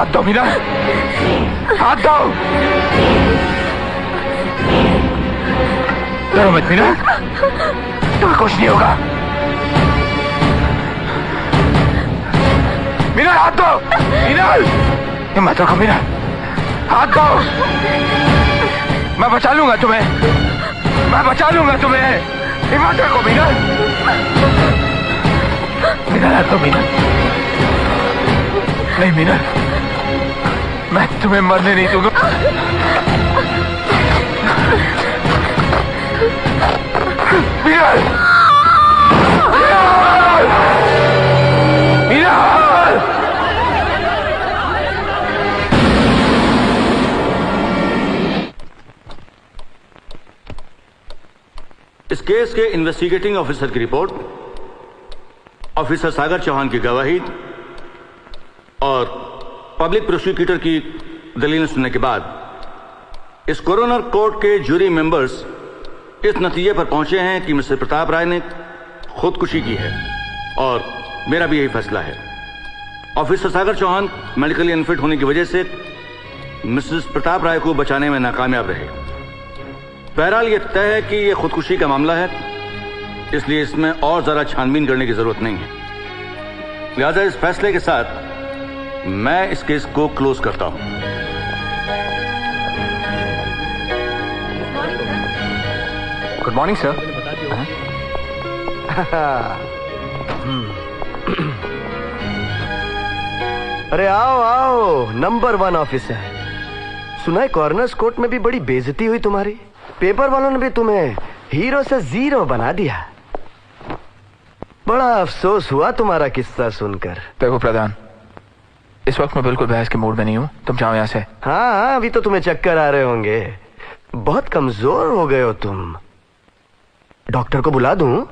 हाथ दो मीना, हाथ दो। डरो मत मीना, तुम्हें कुछ नहीं होगा। मीना हाथ दो, मीना हिम्मत रखो मीना, हाथ दो। मैं बचा लूंगा तुम्हें, मैं बचा लूंगा तुम्हें। हिम्मत रखो मीना, मीना हाथ दो मीना। नहीं मीना, मैं तुम्हें मरने नहीं दूंगा। मीना, मीना, इस केस के इन्वेस्टिगेटिंग ऑफिसर की रिपोर्ट, ऑफिसर सागर चौहान की गवाही और पब्लिक प्रोसिक्यूटर की दलीलें सुनने के बाद इस कोरोनर कोर्ट के जूरी मेंबर्स इस नतीजे पर पहुंचे हैं कि मिस्टर प्रताप राय ने खुदकुशी की है और मेरा भी यही फैसला है। ऑफिसर सागर चौहान मेडिकली अनफिट होने की वजह से मिसेस प्रताप राय को बचाने में नाकामयाब रहे। बहरहाल यह तय है कि यह खुदकुशी का मामला है, इसलिए इसमें और जरा छानबीन करने की जरूरत नहीं है। लिहाजा इस फैसले के साथ मैं इस केस को क्लोज करता हूं। Good morning sir. अरे आओ आओ, नंबर 1 ऑफिसर। सुना है कॉर्नर्स कोर्ट में भी बड़ी बेइज्जती हुई तुम्हारी। पेपर वालों ने भी तुम्हें हीरो से जीरो बना दिया। बड़ा अफसोस हुआ तुम्हारा किस्सा सुनकर। देखो प्रधान, इस वक्त मैं बिल्कुल बहस के मूड में नहीं हूँ, तुम जाओ यहाँ से। हाँ, अभी तो तुम्हें चक्कर आ रहे होंगे, बहुत कमजोर हो गए हो तुम। डॉक्टर को बुला दूं?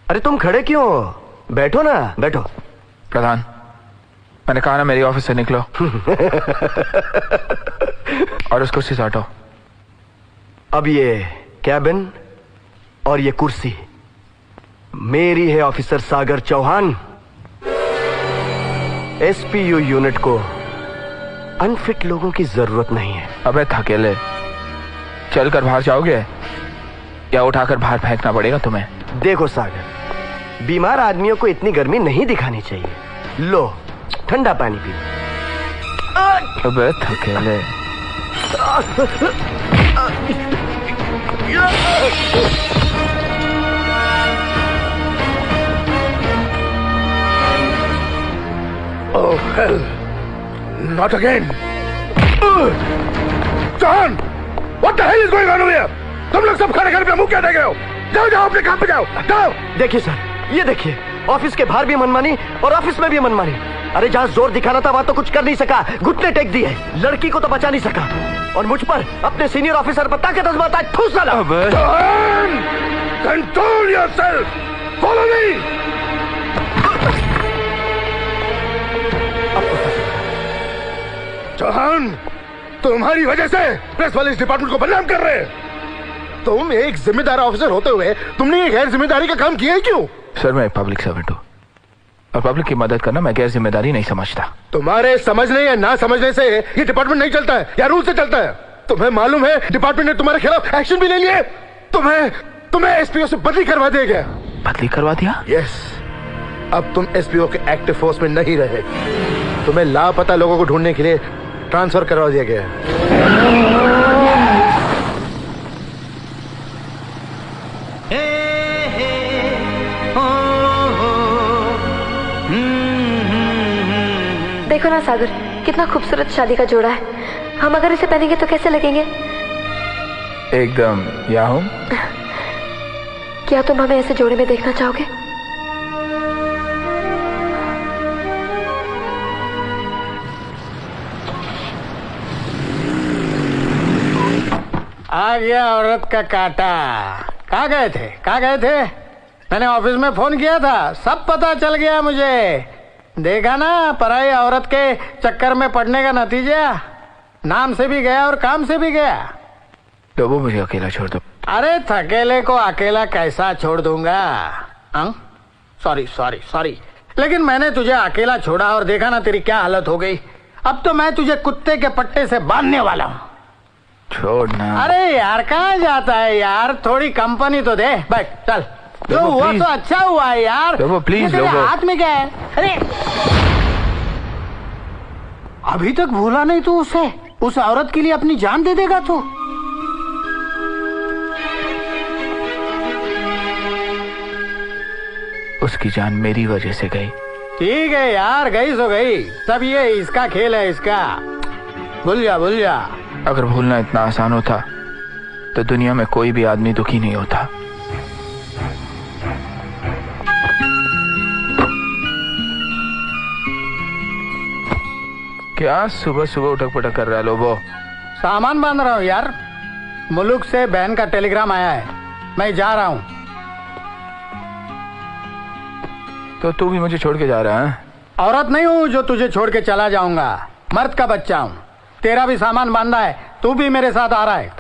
अरे तुम खड़े क्यों हो? बैठो ना, बैठो। प्रधान, मैंने कहा ना मेरी ऑफिस से निकलो। और उस कुर्सी से हटो। अब ये कैबिन और ये कुर्सी मेरी है ऑफिसर सागर चौहान। एसपीयू यूनिट को अनफिट लोगों की जरूरत नहीं है। अबे थकेले, चलकर बाहर जाओगे या उठाकर बाहर फेंकना पड़ेगा तुम्हें? देखो सागर, बीमार आदमियों को इतनी गर्मी नहीं दिखानी चाहिए। लो ठंडा पानी पी। अबे थकेले। Oh hell! Not again! John! What the hell is going on over here? तुम लोग सब खड़े खड़े पे मुंह क्या देख रहे हो? जाओ जाओ अपने काम पे जाओ, जाओ। देखिए सर, ये देखिए, ऑफिस के बाहर भी मनमानी और ऑफिस में भी मनमानी। अरे जहाँ जोर दिखाना था वहां तो कुछ कर नहीं सका, घुटने टेक दिए। लड़की को तो बचा नहीं सका और मुझ पर, अपने सीनियर ऑफिसर पर ताकत आजमाता है। ठूस डाला। John! Control yourself! Follow me! Chauhan, तुम्हारी वजह से प्रेस वाले इस डिपार्टमेंट को बदनाम कर रहे हैं। तुम एक जिम्मेदार ऑफिसर होते हुए तुमने ये गैर जिम्मेदारी का काम किया है क्यों? सर, मैं एक पब्लिक सर्वेंट हूँ और पब्लिक की मदद करना मैं गैर जिम्मेदारी नहीं समझता। तुम्हारे समझने या ना समझने से ये डिपार्टमेंट नहीं चलता है या रूल से चलता है। तुम्हें मालूम है डिपार्टमेंट ने तुम्हारे खिलाफ एक्शन भी ले लिया। तुम्हें एसपीओ से बदली करवा दिया गया। बदली करवा दिया? यस, अब तुम एसपीओ के एक्टिव फोर्स में नहीं रहे। तुम्हें लापता लोगों को ढूंढने के लिए ट्रांसफर करवा दिया गया। देखो ना सागर, कितना खूबसूरत शादी का जोड़ा है। हम अगर इसे पहनेंगे तो कैसे लगेंगे? एकदम याहूं। क्या तुम हमें ऐसे जोड़े में देखना चाहोगे? आ गया औरत का काटा। कहाँ गए थे, कहाँ गए थे? मैंने ऑफिस में फोन किया था, सब पता चल गया मुझे। देखा ना, पराई औरत के चक्कर में पड़ने का नतीजा। नाम से भी गया और काम से भी गया। तो वो मुझे अकेला छोड़ दो। अरे थकेले को अकेला कैसा छोड़ दूंगा? सॉरी सॉरी सॉरी, लेकिन मैंने तुझे अकेला छोड़ा और देखा ना तेरी क्या हालत हो गई। अब तो मैं तुझे कुत्ते के पट्टे से बांधने वाला हूँ। छोड़ना। अरे यार कहाँ जाता है यार, थोड़ी कंपनी तो दे। बैठ चल। जो लोगो, हुआ प्लीज। तो अच्छा हुआ है यार। लोगो, प्लीज, ये तेरे लोगो। हाथ में क्या है? अरे अभी तक भूला नहीं तू उसे? उस औरत के लिए अपनी जान दे देगा तू? उसकी जान मेरी वजह से गई। ठीक है यार, गई सो गई। सब ये इसका खेल है, इसका। भूल जा भूल जा। अगर भूलना इतना आसान होता तो दुनिया में कोई भी आदमी दुखी नहीं होता। क्या सुबह सुबह उठक पटक कर रहा है लोबो? सामान बांध रहा हूँ यार। मुल्क से बहन का टेलीग्राम आया है, मैं जा रहा हूँ। तो तू भी मुझे छोड़ के जा रहा है? औरत नहीं हूँ जो तुझे छोड़ के चला जाऊंगा, मर्द का बच्चा हूँ। तेरा भी सामान बांधा है, तू भी मेरे साथ आ रहा है।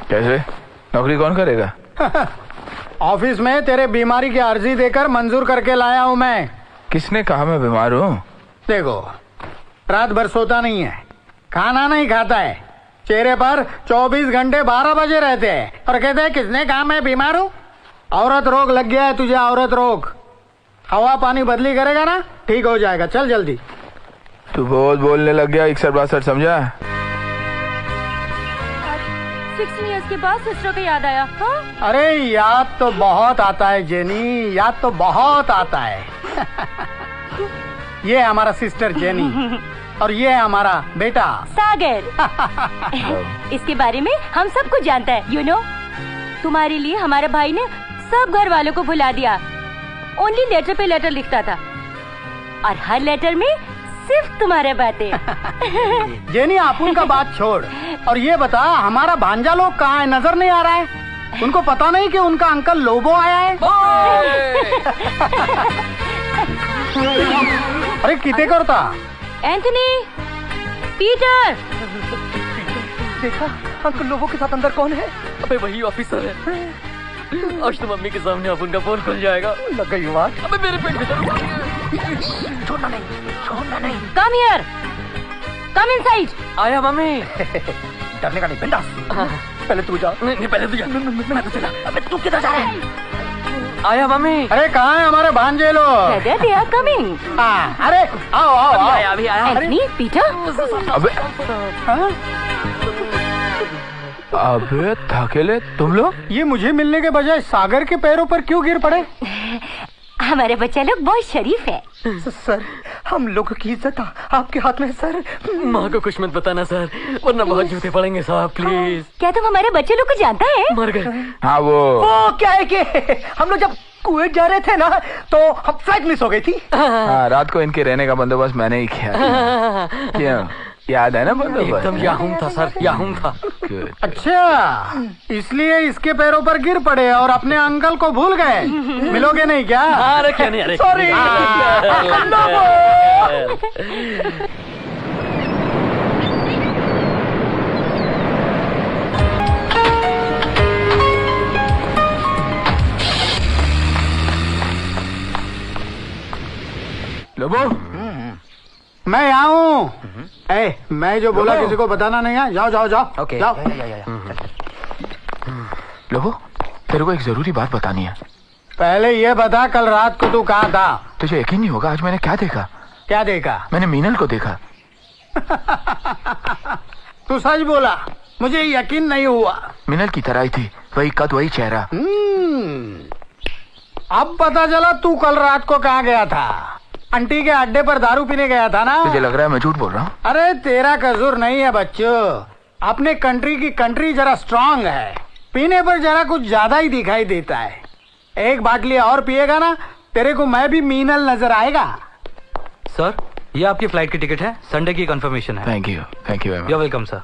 कैसे? नौकरी कौन करेगा? ऑफिस में तेरे बीमारी की अर्जी देकर मंजूर करके लाया हूँ मैं। किसने कहा मैं बीमार हूँ? देखो, रात भर सोता नहीं है, खाना नहीं खाता है, चेहरे पर 24 घंटे 12 बजे रहते हैं और कहते हैं किसने कहा मैं बीमार हूँ? औरत रोग लग गया है तुझे, औरत रोग। हवा पानी बदली करेगा ना, ठीक हो जाएगा। चल जल्दी। तू बहुत बोलने लग गया, इकसर बासर समझा? 16 इयर्स के बाद सिस्टर को याद आया। हाँ? अरे याद तो बहुत आता है जेनी, याद तो बहुत आता है। ये है हमारा सिस्टर जेनी और ये है हमारा बेटा सागर। इसके बारे में हम सब कुछ जानता है, यू नो। तुम्हारे लिए हमारे भाई ने सब घर वालों को भुला दिया। ओनली लेटर पे लेटर लिखता था और हर लेटर में सिर्फ तुम्हारे बातें। जेनी आप उनका बात छोड़ और ये बता, हमारा भांजा लोग कहाँ है? नजर नहीं आ रहा है? उनको पता नहीं कि उनका अंकल लोबो आया है? अरे किते करता? Anthony, Peter. देखा अंकल लोगों के साथ अंदर कौन है? अबे वही ऑफिसर है। आज तो मम्मी के सामने अब उनका पोल खुल जाएगा। लग गई बात। अबे मेरे पेट में दर्द। छोड़ना नहीं, छोड़ना नहीं। Come here, come inside. आया मम्मी। डरने का नहीं, बिंदास। पहले तू जा। नहीं पहले तू जा। मैं तो चला। अबे तू किधर जा रहा है? आया मम्मी। अरे कहाँ है हमारे भांजे लोग? Brother, they are coming. अरे आओ आओ आओ। आया अभी आया। Anthony, Peter. अबे अबे थकेले तुम लोग? ये मुझे मिलने के बजाय सागर के पैरों पर क्यों गिर पड़े? हमारे बच्चे लोग बहुत शरीफ है। सर, हम लोगों की इज्जत आपके हाथ में है सर। माँ को कुछ मत बताना सर, वरना बहुत जूते पड़ेंगे साहब, प्लीज। क्या तुम हमारे बच्चे लोग को जानता है? मर गए। हाँ वो क्या है कि हम लोग जब कुवैत जा रहे थे ना, तो हम फ्लाइट मिस हो गई थी। हाँ, रात को इनके रहने का बंदोबस्त मैंने ही किया। क्यों, याद है ना बंदोबस्त? एकदम याहूं था सर, याहूं था। Good. अच्छा, इसलिए इसके पैरों पर गिर पड़े और अपने अंकल को भूल गए। मिलोगे नहीं क्या? अरे क्या नहीं, अरे सॉरी। लोबो, मैं यहाँ हूँ। मैं जो बोला किसी को बताना नहीं है। जाओ जाओ जाओ। ओके, जाओ। लोबो, तेरे को एक जरूरी बात बतानी है। पहले ये बता, कल रात को तू कहाँ था? तुझे यकीन नहीं होगा, आज मैंने क्या देखा। क्या देखा? मैंने मीनल को देखा। तू सच बोला? मुझे यकीन नहीं हुआ। मीनल की तरह ही थी, वही कद वही चेहरा। अब पता चला तू कल रात को कहाँ गया था। आंटी के अड्डे पर दारू पीने गया था ना? तुझे लग रहा है मैं झूठ बोल रहा हूँ? अरे तेरा कसूर नहीं है बच्चों। अपने कंट्री की कंट्री जरा स्ट्रांग है, पीने पर जरा कुछ ज्यादा ही दिखाई देता है। एक बाटली और पिएगा ना, तेरे को मैं भी मीनल नजर आएगा। सर, ये आपकी फ्लाइट की टिकट है, संडे की कंफर्मेशन है। Thank you very much. You welcome sir.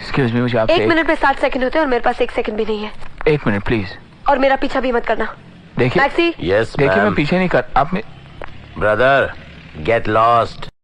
Excuse me, मुझे आपसे 1 मिनट में 60 सेकंड होते हैं और मेरे पास 1 सेकंड भी नहीं है। 1 मिनट प्लीज। और मेरा पीछा भी मत करना। देखिए टैक्सी। यस देखिए मैं पीछे नहीं कर, आप में ब्रदर गेट लॉस्ट।